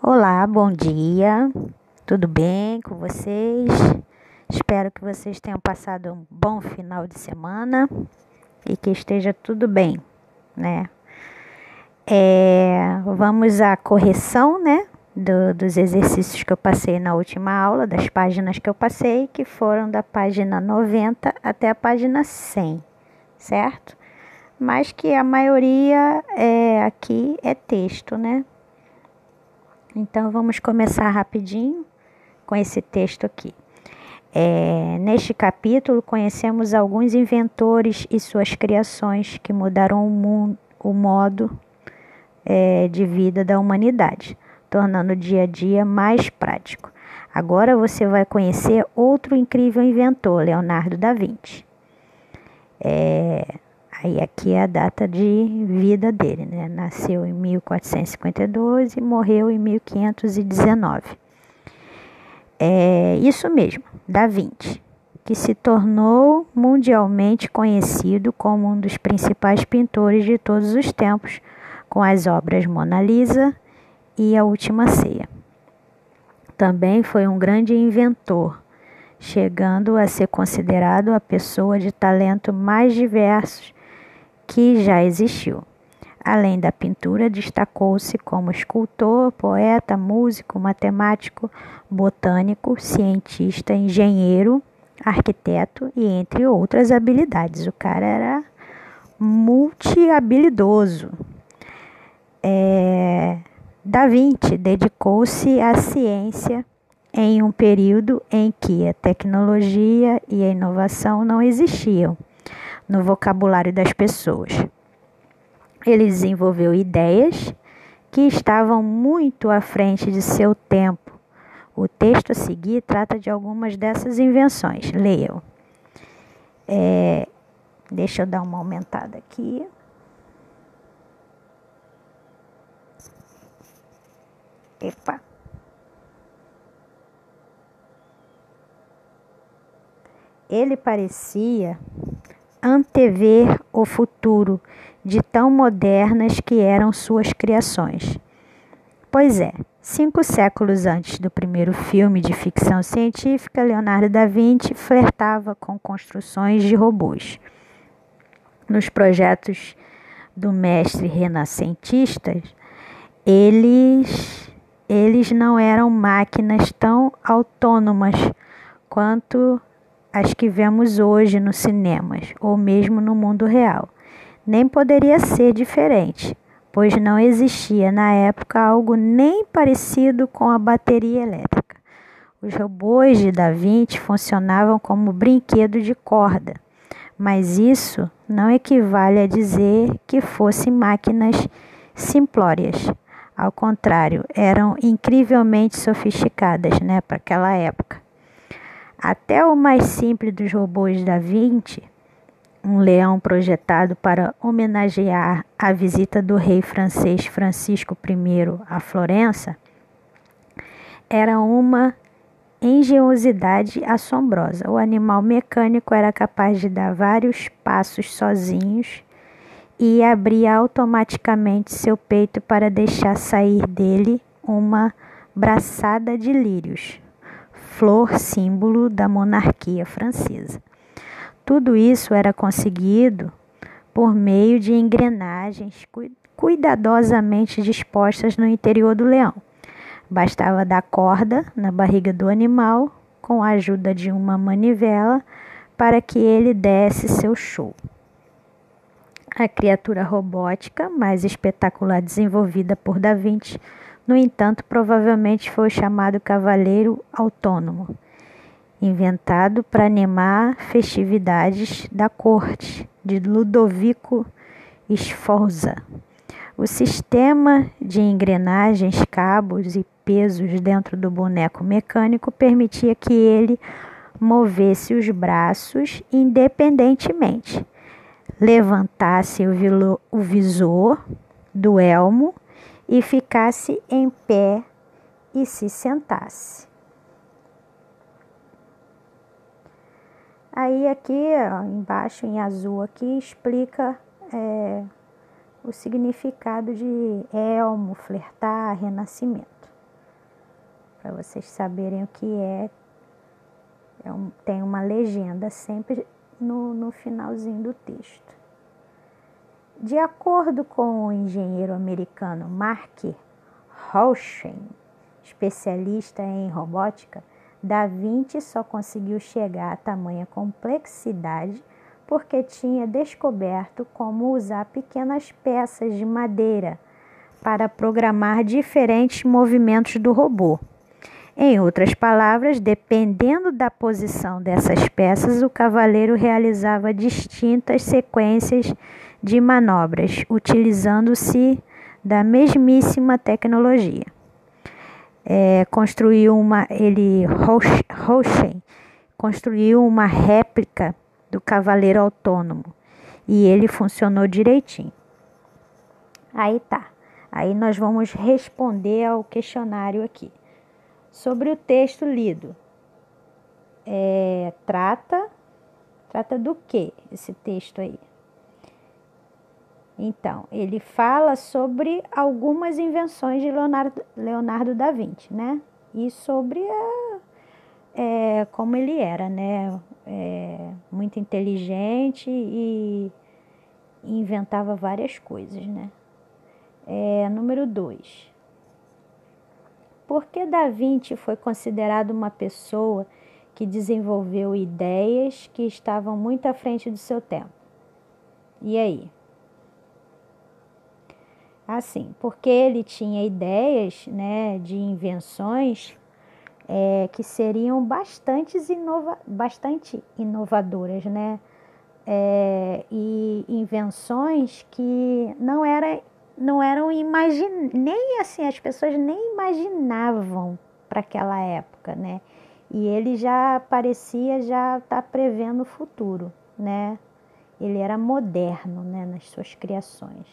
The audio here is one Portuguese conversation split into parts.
Olá, bom dia. Tudo bem com vocês? Espero que vocês tenham passado um bom final de semana e que esteja tudo bem, né? Vamos à correção, né? Dos exercícios que eu passei na última aula, das páginas que eu passei, que foram da página 90 até a página 100, certo? Mas que a maioria aqui é texto, né? Então, vamos começar rapidinho com esse texto aqui. Neste capítulo, conhecemos alguns inventores e suas criações que mudaram o modo de vida da humanidade, tornando o dia a dia mais prático. Agora você vai conhecer outro incrível inventor, Leonardo da Vinci. Aí aqui é a data de vida dele, né? Nasceu em 1452 e morreu em 1519. Isso mesmo, Da Vinci, que se tornou mundialmente conhecido como um dos principais pintores de todos os tempos, com as obras Mona Lisa e A Última Ceia. Também foi um grande inventor, chegando a ser considerado a pessoa de talento mais diverso que já existiu. Além da pintura, destacou-se como escultor, poeta, músico, matemático, botânico, cientista, engenheiro, arquiteto e entre outras habilidades. O cara era multi-habilidoso. Da Vinci dedicou-se à ciência em um período em que a tecnologia e a inovação não existiam no vocabulário das pessoas. Ele desenvolveu ideias que estavam muito à frente de seu tempo. O texto a seguir trata de algumas dessas invenções. Leiam. Deixa eu dar uma aumentada aqui. Epa. Ele parecia antever o futuro, de tão modernas que eram suas criações. Pois é, 5 séculos antes do primeiro filme de ficção científica, Leonardo da Vinci flertava com construções de robôs. Nos projetos do mestre renascentista, eles não eram máquinas tão autônomas quanto as que vemos hoje nos cinemas ou mesmo no mundo real. Nem poderia ser diferente, pois não existia na época algo nem parecido com a bateria elétrica. Os robôs de Da Vinci funcionavam como brinquedo de corda, mas isso não equivale a dizer que fossem máquinas simplórias. Ao contrário, eram incrivelmente sofisticadas, né, para aquela época. Até o mais simples dos robôs Da Vinci, um leão projetado para homenagear a visita do rei francês Francisco I a Florença, era uma engenhosidade assombrosa. O animal mecânico era capaz de dar vários passos sozinhos e abria automaticamente seu peito para deixar sair dele uma braçada de lírios, flor símbolo da monarquia francesa. Tudo isso era conseguido por meio de engrenagens cuidadosamente dispostas no interior do leão. Bastava dar corda na barriga do animal com a ajuda de uma manivela para que ele desse seu show. A criatura robótica mais espetacular desenvolvida por Da Vinci, no entanto, provavelmente foi o chamado cavaleiro autônomo, inventado para animar festividades da corte de Ludovico Sforza. O sistema de engrenagens, cabos e pesos dentro do boneco mecânico permitia que ele movesse os braços independentemente, levantasse o visor do elmo e ficasse em pé e se sentasse. Aí aqui, ó, embaixo em azul aqui, explica o significado de elmo, flertar, renascimento. para vocês saberem o que é. Tem uma legenda sempre no finalzinho do texto. De acordo com o engenheiro americano Mark Houshen, especialista em robótica, Da Vinci só conseguiu chegar a tamanha complexidade porque tinha descoberto como usar pequenas peças de madeira para programar diferentes movimentos do robô. Em outras palavras, dependendo da posição dessas peças, o cavaleiro realizava distintas sequências de manobras, utilizando-se da mesmíssima tecnologia. Houshen construiu uma réplica do cavaleiro autônomo e ele funcionou direitinho. Aí nós vamos responder ao questionário aqui. Sobre o texto lido, trata do que esse texto aí? Então, ele fala sobre algumas invenções de Leonardo da Vinci, né? E sobre como ele era, né? Muito inteligente e inventava várias coisas, né? Número 2. Por que Da Vinci foi considerado uma pessoa que desenvolveu ideias que estavam muito à frente do seu tempo? E aí? Assim, porque ele tinha ideias, né, de invenções que seriam bastante inovadoras, né? E invenções que não eram nem assim, as pessoas nem imaginavam para aquela época, né? E ele já parecia já estar prevendo o futuro, né? Ele era moderno, né, nas suas criações.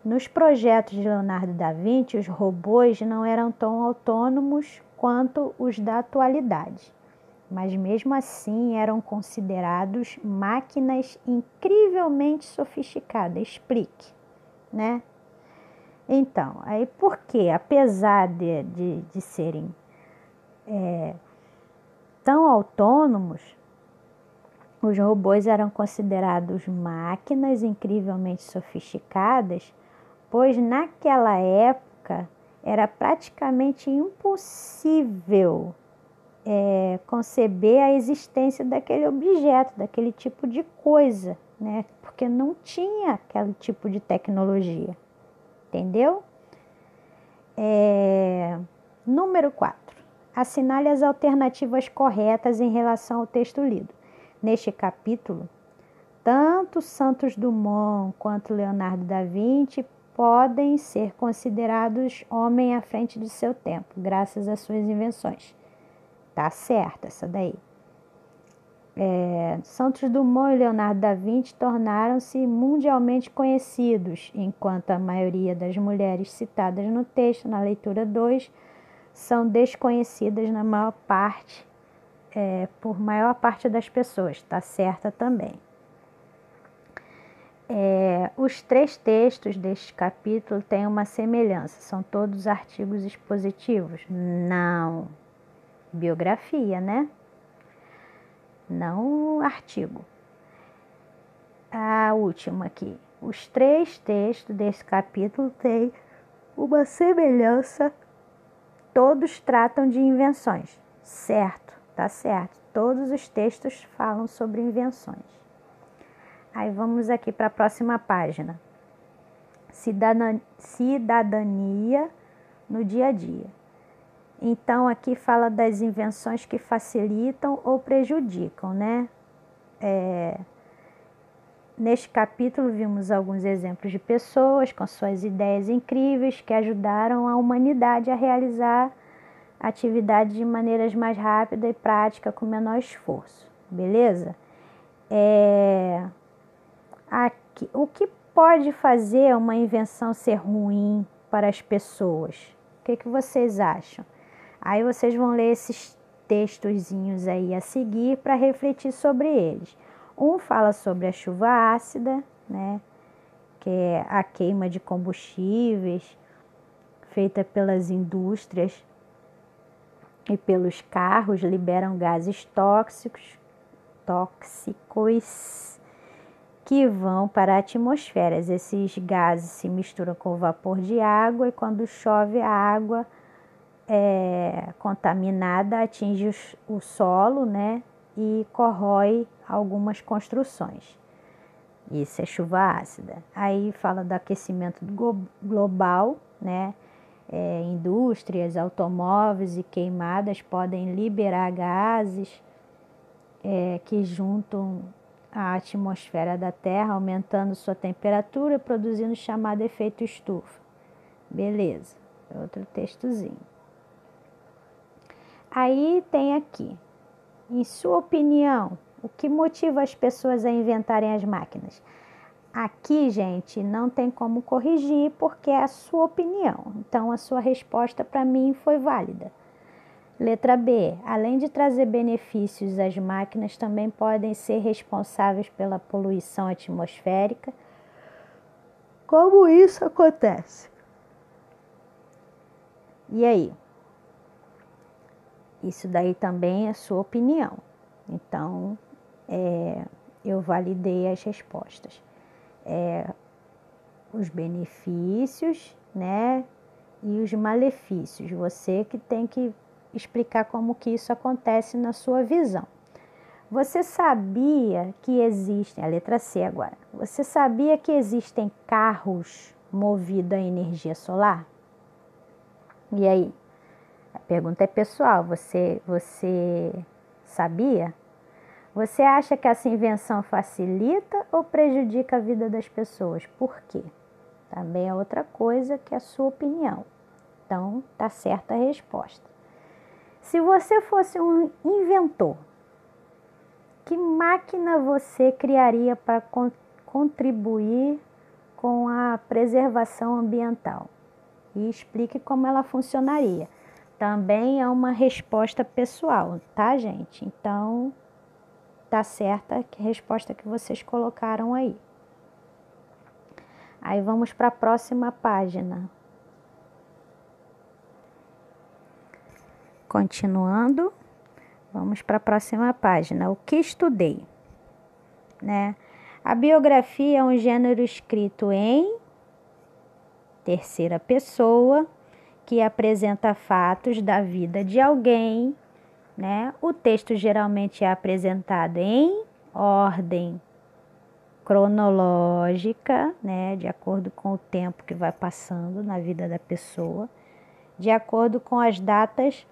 Nos projetos de Leonardo da Vinci, os robôs não eram tão autônomos quanto os da atualidade, mas mesmo assim eram considerados máquinas incrivelmente sofisticadas. Explique, né? Então, aí por que, apesar de serem tão autônomos, os robôs eram considerados máquinas incrivelmente sofisticadas, pois naquela época era praticamente impossível conceber a existência daquele objeto, daquele tipo de coisa, né? Porque não tinha aquele tipo de tecnologia, entendeu? Número 4. Assinale as alternativas corretas em relação ao texto lido. Neste capítulo, tanto Santos Dumont quanto Leonardo da Vinci podem ser considerados homens à frente do seu tempo, graças às suas invenções. Tá certa essa daí. Santos Dumont e Leonardo da Vinci tornaram-se mundialmente conhecidos, enquanto a maioria das mulheres citadas no texto, na leitura 2, são desconhecidas na maior parte, por maior parte das pessoas. Tá certa também. Os 3 textos deste capítulo têm uma semelhança. São todos artigos expositivos? Não. Biografia, né? Não artigo. A última aqui. Os 3 textos desse capítulo têm uma semelhança. Todos tratam de invenções. Certo, tá certo. Todos os textos falam sobre invenções. Aí vamos aqui para a próxima página. Cidadania no dia a dia. Então, aqui fala das invenções que facilitam ou prejudicam, né? Neste capítulo, vimos alguns exemplos de pessoas com suas ideias incríveis que ajudaram a humanidade a realizar atividades de maneiras mais rápidas e práticas com menor esforço. Beleza? Aqui, o que pode fazer uma invenção ser ruim para as pessoas? O que vocês acham? Aí vocês vão ler esses textozinhos aí a seguir para refletir sobre eles. Um fala sobre a chuva ácida, né? Que é a queima de combustíveis. feita pelas indústrias e pelos carros, liberam gases tóxicos que vão para a atmosfera. Esses gases se misturam com o vapor de água e quando chove a água contaminada atinge o solo, né, e corrói algumas construções. Isso é chuva ácida. Aí fala do aquecimento global, né? Indústrias, automóveis e queimadas podem liberar gases que juntam à atmosfera da Terra, aumentando sua temperatura, produzindo o chamado efeito estufa. Beleza, outro textozinho. Aí tem aqui, em sua opinião, o que motiva as pessoas a inventarem as máquinas? Aqui, gente, não tem como corrigir porque é a sua opinião. Então, a sua resposta para mim foi válida. Letra B. Além de trazer benefícios, as máquinas também podem ser responsáveis pela poluição atmosférica. Como isso acontece? E aí? Isso daí também é sua opinião. Então, eu validei as respostas. Os benefícios, né, e os malefícios. Você que tem que explicar como que isso acontece na sua visão. Você sabia que existem, a letra C agora, você sabia que existem carros movidos a energia solar? E aí? A pergunta é pessoal, você sabia? Você acha que essa invenção facilita ou prejudica a vida das pessoas? Por quê? Também é outra coisa que é a sua opinião. Então, tá certa a resposta. Se você fosse um inventor, que máquina você criaria para contribuir com a preservação ambiental? E explique como ela funcionaria. Também é uma resposta pessoal, tá, gente? Então, tá certa a resposta que vocês colocaram aí. Aí vamos para a próxima página. Continuando, vamos para a próxima página. O que estudei? Né? A biografia é um gênero escrito em terceira pessoa, que apresenta fatos da vida de alguém, né? O texto geralmente é apresentado em ordem cronológica, né? De acordo com o tempo que vai passando na vida da pessoa, de acordo com as datas,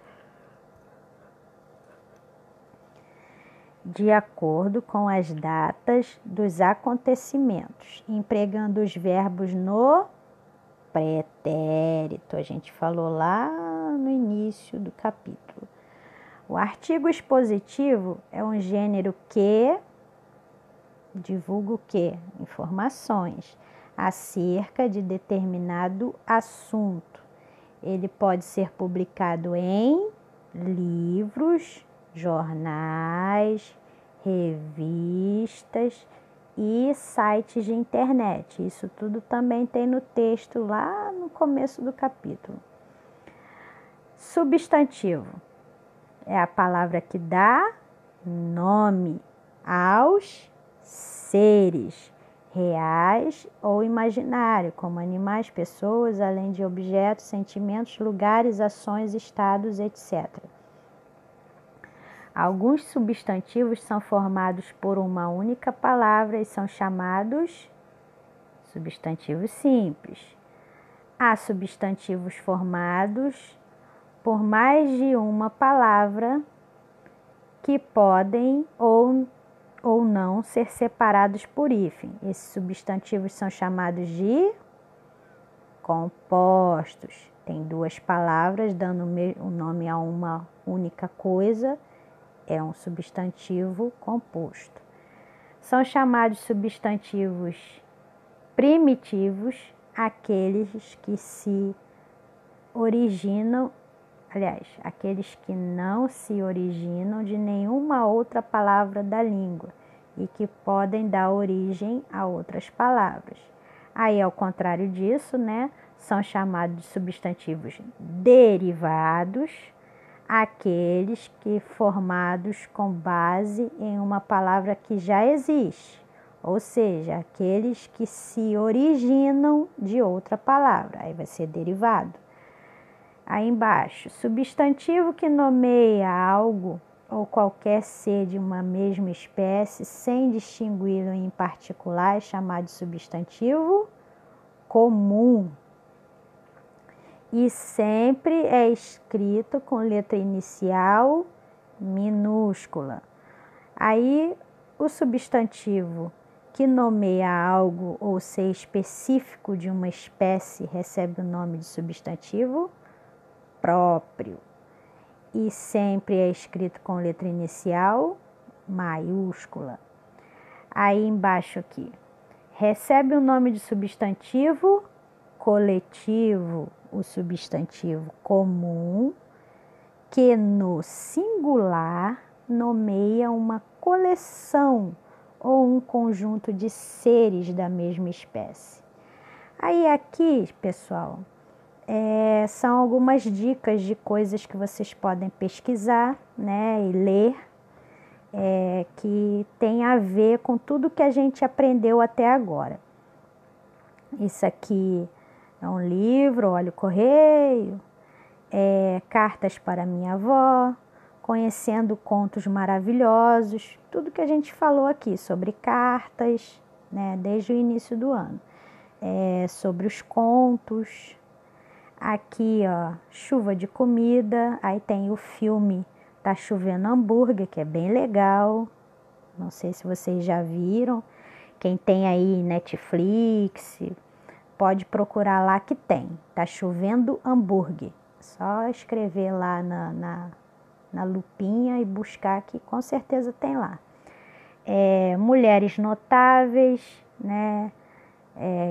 dos acontecimentos, empregando os verbos no pretérito. A gente falou lá no início do capítulo. O artigo expositivo é um gênero que divulga o quê? Informações acerca de determinado assunto. Ele pode ser publicado em livros, jornais, revistas e sites de internet. Isso tudo também tem no texto lá no começo do capítulo. Substantivo é a palavra que dá nome aos seres reais ou imaginários, como animais, pessoas, além de objetos, sentimentos, lugares, ações, estados, etc. Alguns substantivos são formados por uma única palavra e são chamados substantivos simples. Há substantivos formados por mais de uma palavra que podem ou não ser separados por hífen. Esses substantivos são chamados de compostos. Tem duas palavras dando o nome a uma única coisa. É um substantivo composto. São chamados substantivos primitivos aqueles que se originam, aqueles que não se originam de nenhuma outra palavra da língua e que podem dar origem a outras palavras. Aí, ao contrário disso, né, são chamados de substantivos derivados aqueles que formados com base em uma palavra que já existe, ou seja, aqueles que se originam de outra palavra, aí vai ser derivado. Aí embaixo, substantivo que nomeia algo ou qualquer ser de uma mesma espécie sem distingui-lo em particular é chamado de substantivo comum. E sempre é escrito com letra inicial minúscula. Aí o substantivo que nomeia algo ou ser específico de uma espécie recebe o nome de substantivo próprio. E sempre é escrito com letra inicial maiúscula. Aí embaixo aqui, recebe o nome de substantivo coletivo, o substantivo comum, que no singular nomeia uma coleção ou um conjunto de seres da mesma espécie. Aí aqui, pessoal, são algumas dicas de coisas que vocês podem pesquisar, né, e ler, que tem a ver com tudo que a gente aprendeu até agora. Isso aqui é um livro, Olha o Correio, Cartas para Minha Avó, Conhecendo Contos Maravilhosos, tudo que a gente falou aqui sobre cartas, né, desde o início do ano, sobre os contos. Aqui, ó, Chuva de Comida, aí tem o filme Tá Chovendo Hambúrguer, que é bem legal, não sei se vocês já viram, quem tem aí Netflix, pode procurar lá que tem, Tá Chovendo Hambúrguer, só escrever lá na lupinha e buscar que com certeza tem lá. Mulheres Notáveis, né?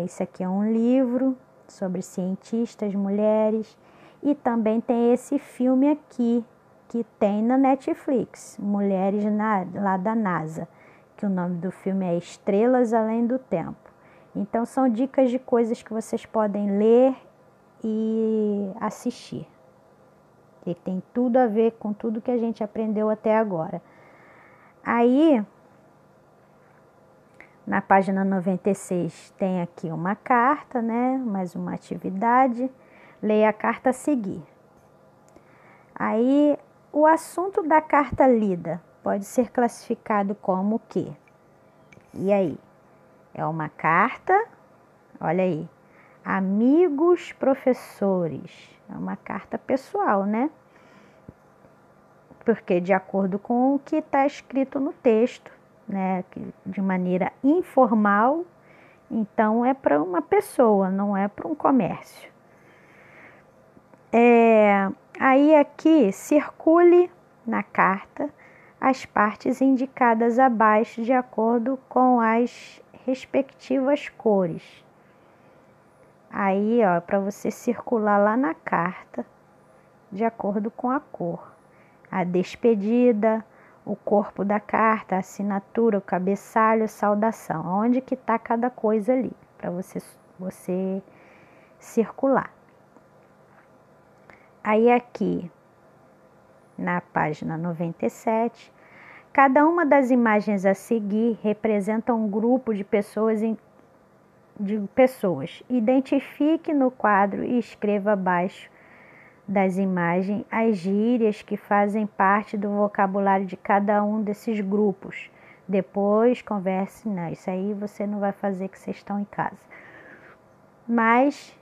Isso aqui é um livro sobre cientistas, mulheres, e também tem esse filme aqui, que tem na Netflix, Mulheres lá da NASA, que o nome do filme é Estrelas Além do Tempo. Então são dicas de coisas que vocês podem ler e assistir, que tem tudo a ver com tudo que a gente aprendeu até agora. Aí, na página 96 tem aqui uma carta, né? Mais uma atividade. Leia a carta a seguir. Aí, o assunto da carta lida pode ser classificado como o quê? E aí? É uma carta, olha aí, amigos professores. É uma carta pessoal, né? Porque de acordo com o que está escrito no texto, né, de maneira informal, então é para uma pessoa, não é para um comércio. Aí aqui circule na carta as partes indicadas abaixo de acordo com as respectivas cores. Aí, ó, para você circular lá na carta de acordo com a cor. A despedida, o corpo da carta, a assinatura, o cabeçalho, a saudação. Onde que está cada coisa ali, para você circular. Aí aqui, na página 97, cada uma das imagens a seguir representa um grupo de pessoas. Identifique no quadro e escreva abaixo das imagens as gírias que fazem parte do vocabulário de cada um desses grupos. Depois converse, não, isso aí você não vai fazer que vocês estão em casa. Mas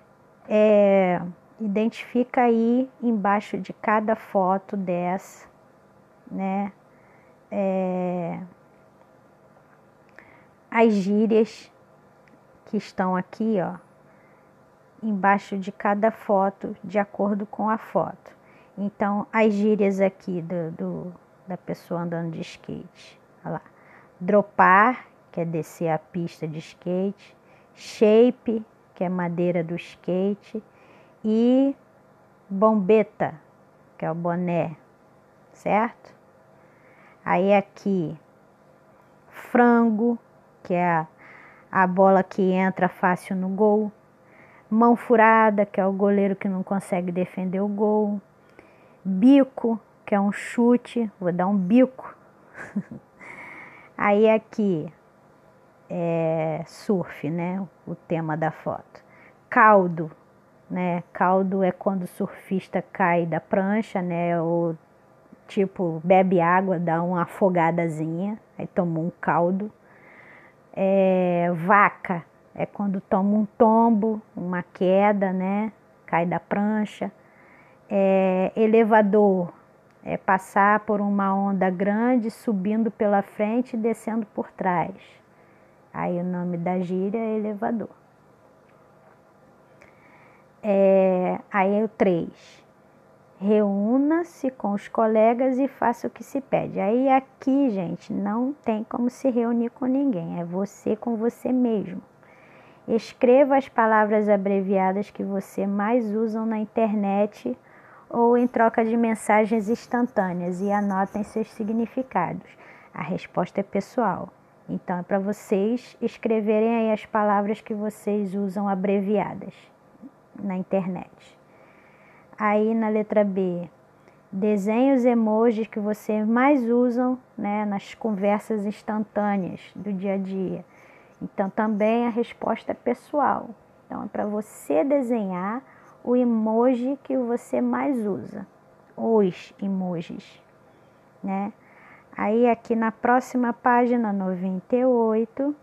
identifica aí embaixo de cada foto dessa, né, as gírias que estão aqui, ó, embaixo de cada foto, de acordo com a foto. Então, as gírias aqui da pessoa andando de skate. Olha lá. Dropar, que é descer a pista de skate. Shape, que é madeira do skate. E bombeta, que é o boné, certo? Aí aqui, frango, que é a bola que entra fácil no gol. Mão furada, que é o goleiro que não consegue defender o gol. Bico, que é um chute, vou dar um bico. Aí aqui é surf, né? O tema da foto. Caldo, né? Caldo é quando o surfista cai da prancha, né? Ou tipo, bebe água, dá uma afogadazinha, aí toma um caldo. Vaca é quando toma um tombo, uma queda, né? Cai da prancha. Elevador é passar por uma onda grande, subindo pela frente e descendo por trás. Aí o nome da gíria é elevador. Aí é o 3. Reúna-se com os colegas e faça o que se pede. Aí aqui, gente, não tem como se reunir com ninguém. É você com você mesmo. Escreva as palavras abreviadas que você mais usa na internet ou em troca de mensagens instantâneas e anotem seus significados. A resposta é pessoal. Então é para vocês escreverem aí as palavras que vocês usam abreviadas na internet. Aí na letra B, desenhe os emojis que vocês mais usam, né, nas conversas instantâneas do dia a dia. Então também a resposta é pessoal. Então é para você desenhar o emoji que você mais usa, os emojis, né? Aí aqui na próxima página 98,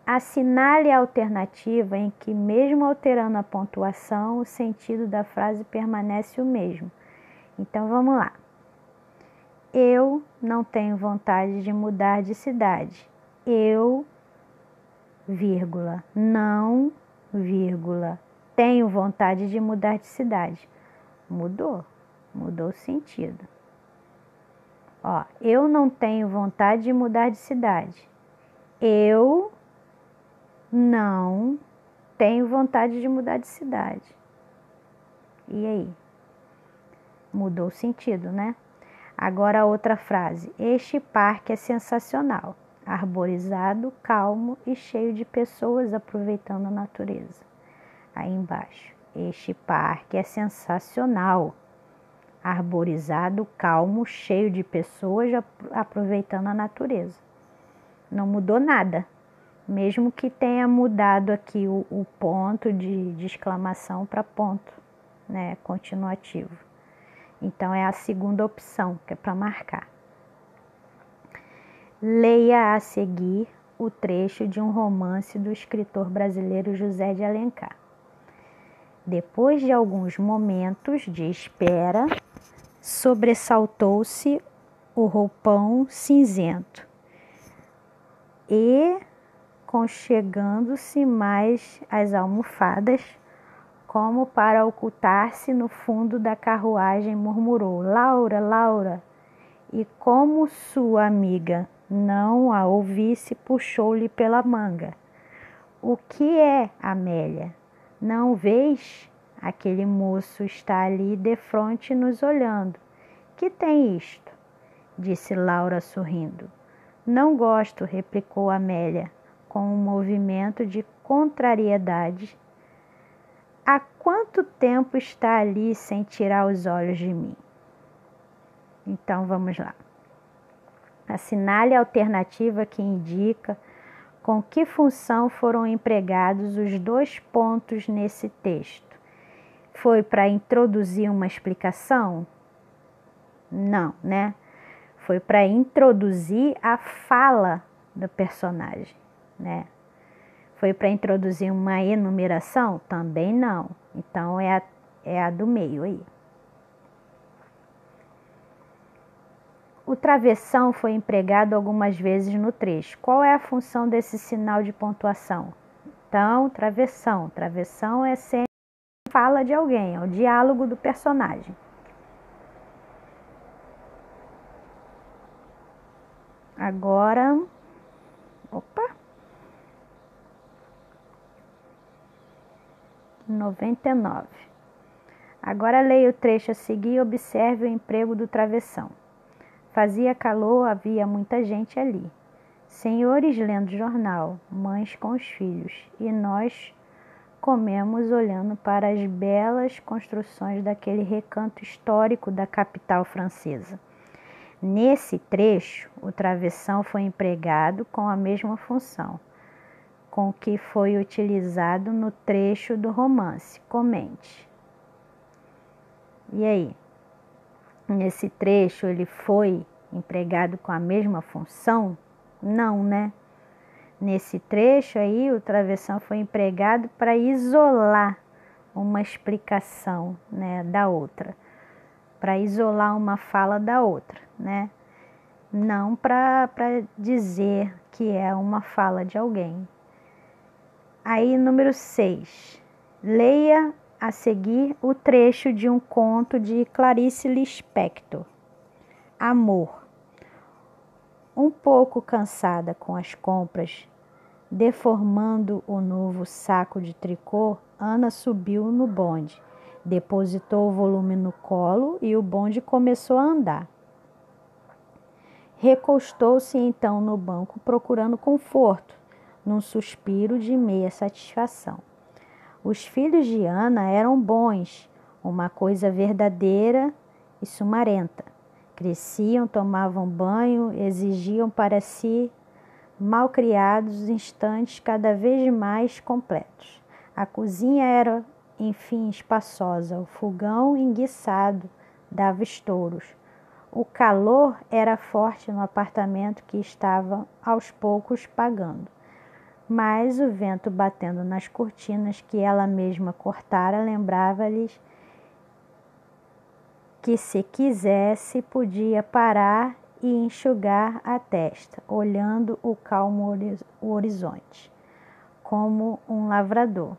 assinale a alternativa em que, mesmo alterando a pontuação, o sentido da frase permanece o mesmo. Então vamos lá. Eu não tenho vontade de mudar de cidade. Eu, vírgula, não, vírgula, tenho vontade de mudar de cidade. Mudou o sentido. Ó, eu não tenho vontade de mudar de cidade. Eu não tenho vontade de mudar de cidade. E aí? Mudou o sentido, né? Agora a outra frase. Este parque é sensacional. Arborizado, calmo e cheio de pessoas aproveitando a natureza. Aí embaixo. Este parque é sensacional. Arborizado, calmo, cheio de pessoas aproveitando a natureza. Não mudou nada. Mesmo que tenha mudado aqui o ponto de exclamação para ponto, né, continuativo. Então é a segunda opção, que é para marcar. Leia a seguir o trecho de um romance do escritor brasileiro José de Alencar. Depois de alguns momentos de espera, sobressaltou-se o roupão cinzento e, conchegando-se mais as almofadas, como para ocultar-se no fundo da carruagem, murmurou: Laura, Laura. E como sua amiga não a ouvisse, puxou-lhe pela manga. O que é, Amélia? Não vês? Aquele moço está ali defronte nos olhando. Que tem isto? Disse Laura sorrindo. Não gosto, replicou Amélia, com um movimento de contrariedade. Há quanto tempo está ali sem tirar os olhos de mim? Então vamos lá. Assinale a alternativa que indica com que função foram empregados os dois pontos nesse texto. Foi para introduzir uma explicação? Não, né? Foi para introduzir a fala do personagem, né? Foi para introduzir uma enumeração? Também não. Então é a do meio aí. O travessão foi empregado algumas vezes no trecho. Qual é a função desse sinal de pontuação? Então, travessão. Travessão é sempre fala de alguém, é o diálogo do personagem. Agora, 99. Agora leia o trecho a seguir e observe o emprego do travessão. Fazia calor, havia muita gente ali. Senhores lendo jornal, mães com os filhos, e nós comemos olhando para as belas construções daquele recanto histórico da capital francesa. Nesse trecho, o travessão foi empregado com a mesma função com que foi utilizado no trecho do romance. Comente. E aí? Nesse trecho ele foi empregado com a mesma função? Não, né? Nesse trecho aí, o travessão foi empregado para isolar uma explicação, né, da outra, para isolar uma fala da outra, né? Não para dizer que é uma fala de alguém. Aí, número 6. Leia a seguir o trecho de um conto de Clarice Lispector. Amor. Um pouco cansada com as compras, deformando o novo saco de tricô, Ana subiu no bonde, depositou o volume no colo e o bonde começou a andar. Recostou-se então no banco procurando conforto, num suspiro de meia satisfação. Os filhos de Ana eram bons, uma coisa verdadeira e sumarenta. Cresciam, tomavam banho, exigiam para si malcriados instantes cada vez mais completos. A cozinha era, enfim, espaçosa, o fogão enguiçado dava estouros. O calor era forte no apartamento que estava aos poucos pagando. Mas o vento batendo nas cortinas que ela mesma cortara lembrava-lhes que, se quisesse, podia parar e enxugar a testa, olhando o calmo horizonte, como um lavrador.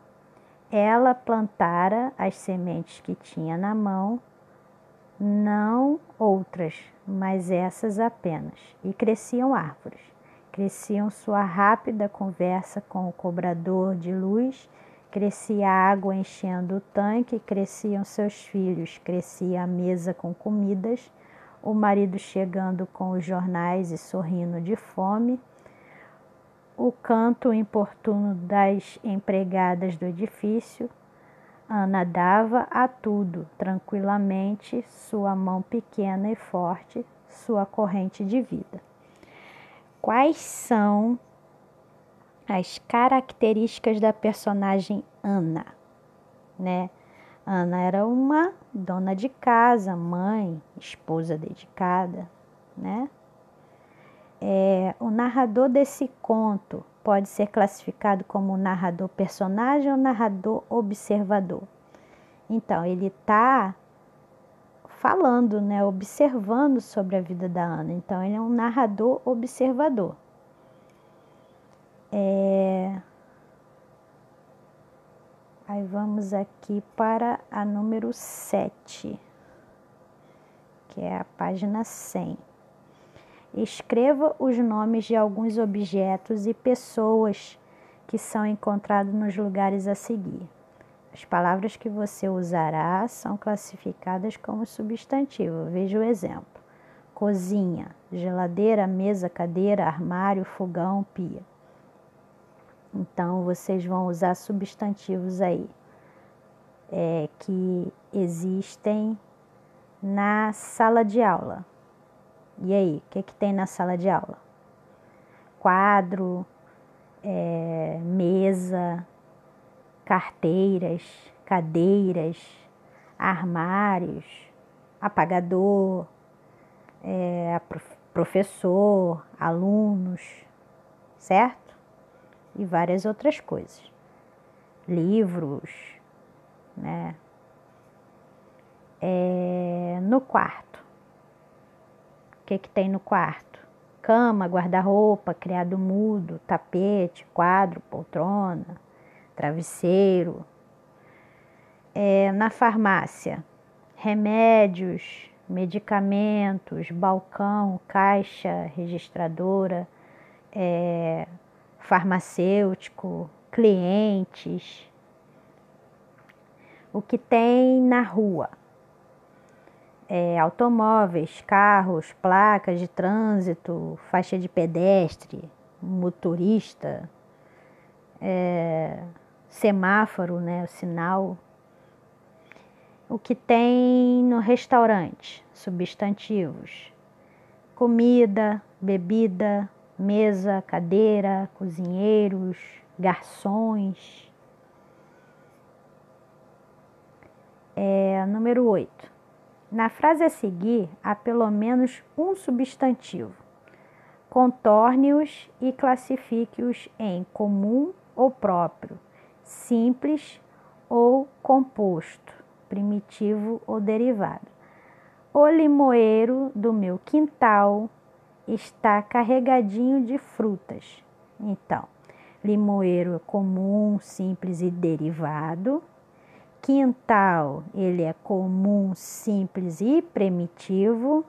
Ela plantara as sementes que tinha na mão, não outras, mas essas apenas, e cresciam árvores. Cresciam sua rápida conversa com o cobrador de luz, crescia a água enchendo o tanque, cresciam seus filhos, crescia a mesa com comidas, o marido chegando com os jornais e sorrindo de fome, o canto importuno das empregadas do edifício. Ana dava a tudo, tranquilamente, sua mão pequena e forte, sua corrente de vida. Quais são as características da personagem Ana, né? Ana era uma dona de casa, mãe, esposa dedicada, né? O narrador desse conto pode ser classificado como narrador personagem ou narrador observador. Então, ele está falando, né, observando sobre a vida da Ana. Então, ele é um narrador observador. Aí vamos aqui para a número 7, que é a página 100. Escreva os nomes de alguns objetos e pessoas que são encontrados nos lugares a seguir. As palavras que você usará são classificadas como substantivo. Veja o exemplo. Cozinha, geladeira, mesa, cadeira, armário, fogão, pia. Então, vocês vão usar substantivos aí que existem na sala de aula. E aí, o que tem na sala de aula? Quadro, mesa, carteiras, cadeiras, armários, apagador, professor, alunos, certo? E várias outras coisas. Livros, né? No quarto. O que tem no quarto? Cama, guarda-roupa, criado mudo, tapete, quadro, poltrona, travesseiro. Na farmácia, remédios, medicamentos, balcão, caixa, registradora, farmacêutico, clientes. O que tem na rua? Automóveis, carros, placas de trânsito, faixa de pedestre, motorista, semáforo, né, o sinal. O que tem no restaurante? Substantivos: comida, bebida, mesa, cadeira, cozinheiros, garçons. Número 8. Na frase a seguir, há pelo menos um substantivo. Contorne-os e classifique-os em comum ou próprio, simples ou composto, primitivo ou derivado. O limoeiro do meu quintal está carregadinho de frutas. Então, limoeiro é comum, simples e derivado. Quintal, ele é comum, simples e primitivo.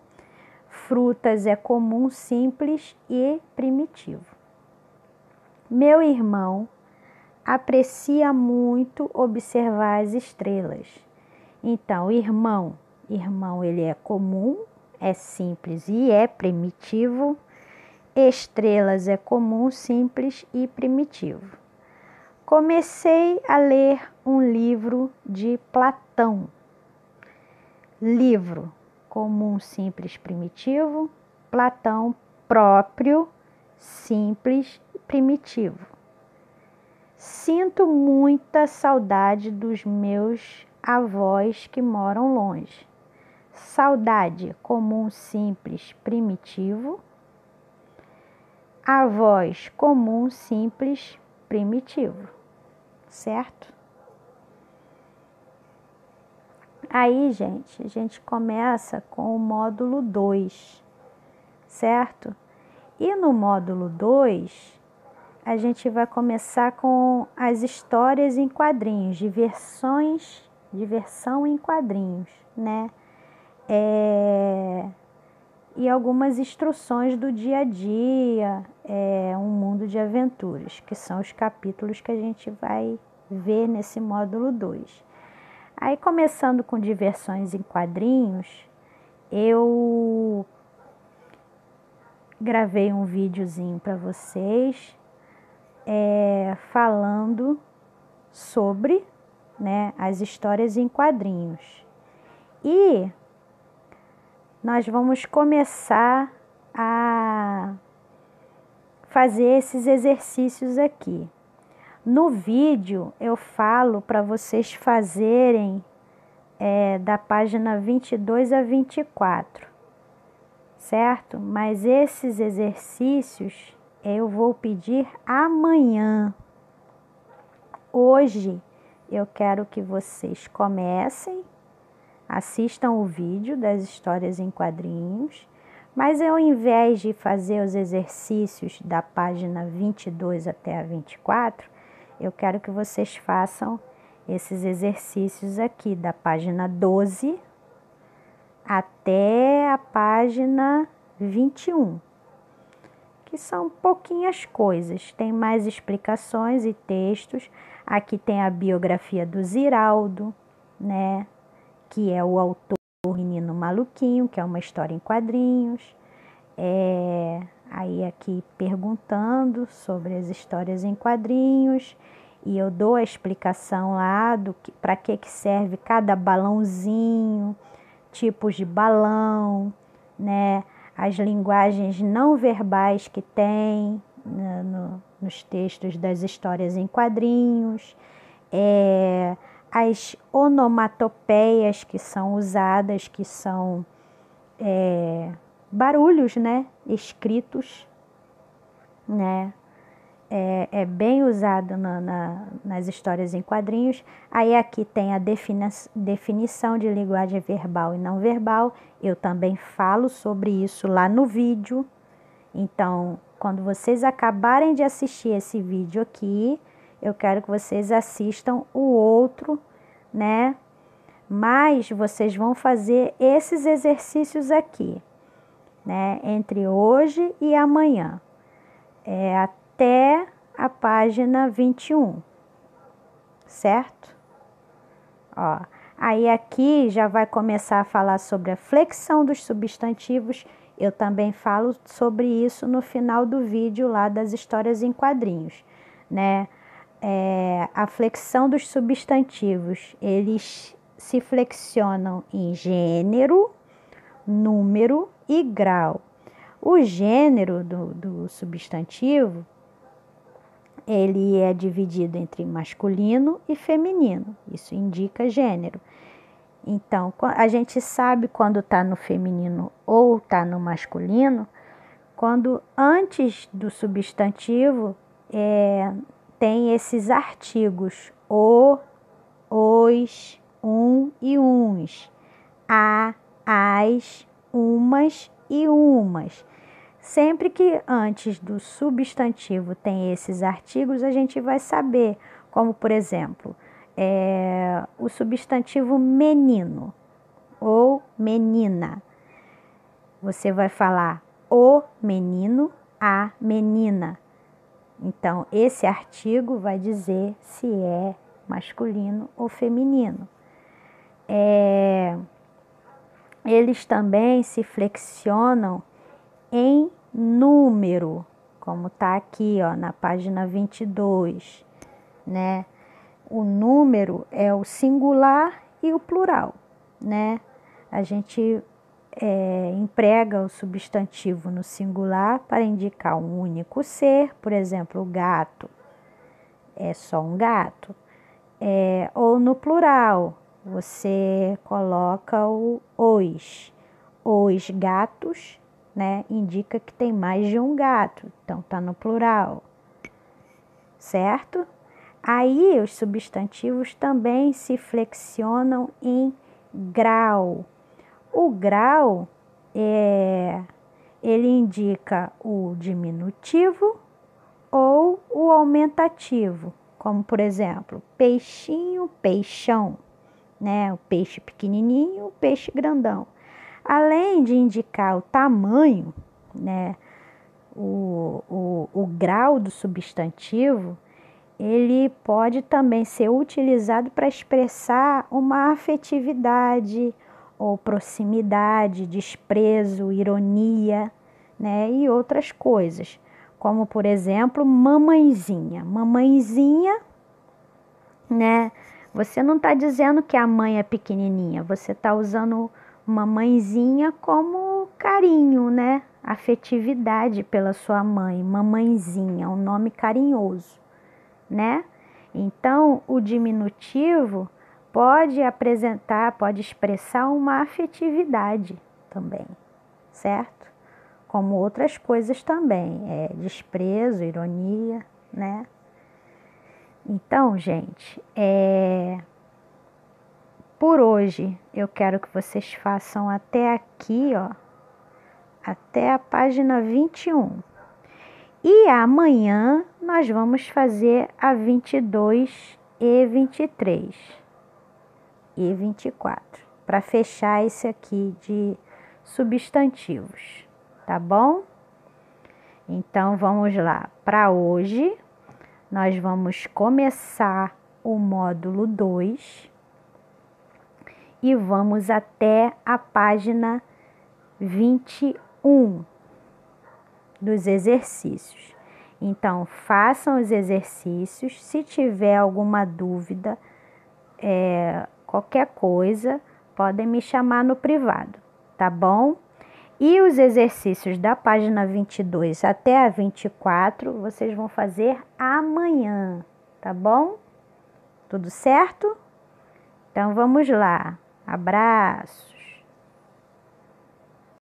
Frutas é comum, simples e primitivo. Meu irmão aprecia muito observar as estrelas. Então, irmão ele é comum, é simples e é primitivo. Estrelas é comum, simples e primitivo. Comecei a ler um livro de Platão. Livro, comum, simples, primitivo. Platão, próprio, simples e primitivo. Sinto muita saudade dos meus avós que moram longe. Saudade, comum, simples, primitivo. Avós, comum, simples, primitivo. Certo? Aí, gente, a gente começa com o módulo 2, certo? E no módulo 2, a gente vai começar com as histórias em quadrinhos, diversão em quadrinhos, né? E algumas instruções do dia a dia, um mundo de aventuras, que são os capítulos que a gente vai ver nesse módulo 2. Aí, começando com diversões em quadrinhos, eu gravei um videozinho para vocês falando sobre, né, as histórias em quadrinhos. E nós vamos começar a fazer esses exercícios aqui. No vídeo eu falo para vocês fazerem da página 22 a 24, certo? Mas esses exercícios eu vou pedir amanhã. Hoje eu quero que vocês comecem, assistam o vídeo das histórias em quadrinhos, mas ao invés de fazer os exercícios da página 22 até a 24, eu quero que vocês façam esses exercícios aqui da página 12 até a página 21, que são pouquinhas coisas. Tem mais explicações e textos. Aqui tem a biografia do Ziraldo, né? Que é o autor do Menino Maluquinho, que é uma história em quadrinhos. Aí aqui perguntando sobre as histórias em quadrinhos, e eu dou a explicação lá para que serve cada balãozinho, tipos de balão, né? As linguagens não verbais que tem, né, nos textos das histórias em quadrinhos, as onomatopeias que são usadas, que são barulhos, né, escritos, né, é bem usado nas histórias em quadrinhos. Aí aqui tem a definição de linguagem verbal e não verbal. Eu também falo sobre isso lá no vídeo. Então, quando vocês acabarem de assistir esse vídeo aqui, eu quero que vocês assistam o outro, né? Mas vocês vão fazer esses exercícios aqui, né? Entre hoje e amanhã. Até a página 21, certo? Ó, aí aqui já vai começar a falar sobre a flexão dos substantivos. Eu também falo sobre isso no final do vídeo lá das histórias em quadrinhos, né? a flexão dos substantivos. Eles se flexionam em gênero, número e grau. O gênero do substantivo, ele é dividido entre masculino e feminino. Isso indica gênero. Então, a gente sabe quando está no feminino ou está no masculino, quando antes do substantivo tem esses artigos o, os, e uns, a, as, umas e umas. Sempre que antes do substantivo tem esses artigos, a gente vai saber, como por exemplo, o substantivo menino ou menina. Você vai falar o menino, a menina. Então, esse artigo vai dizer se é masculino ou feminino. Eles também se flexionam em número, como está aqui, ó, na página 22, né? O número é o singular e o plural, né? A gente emprega o substantivo no singular para indicar um único ser, por exemplo, o gato é só um gato, ou no plural, você coloca os gatos, né? Indica que tem mais de um gato, então tá no plural, certo? Aí os substantivos também se flexionam em grau. O grau ele indica o diminutivo ou o aumentativo, como por exemplo, peixinho, peixão, né? O peixe pequenininho, o peixe grandão. Além de indicar o tamanho, né? O grau do substantivo, ele pode também ser utilizado para expressar uma afetividade ou proximidade, desprezo, ironia, né? E outras coisas, como por exemplo, mamãezinha. Mamãezinha, né? Você não está dizendo que a mãe é pequenininha, você está usando mamãezinha como carinho, né? Afetividade pela sua mãe, mamãezinha, um nome carinhoso, né? Então, o diminutivo pode expressar uma afetividade também, certo? Como outras coisas também, desprezo, ironia, né? Então, gente, por hoje eu quero que vocês façam até aqui, ó, até a página 21. E amanhã nós vamos fazer a 22 e 23 e 24, para fechar esse aqui de substantivos, tá bom? Então vamos lá. Para hoje nós vamos começar o módulo 2 e vamos até a página 21 dos exercícios. Então, façam os exercícios. Se tiver alguma dúvida, qualquer coisa, podem me chamar no privado, tá bom? E os exercícios da página 22 até a 24, vocês vão fazer amanhã, tá bom? Tudo certo? Então, vamos lá. Abraços.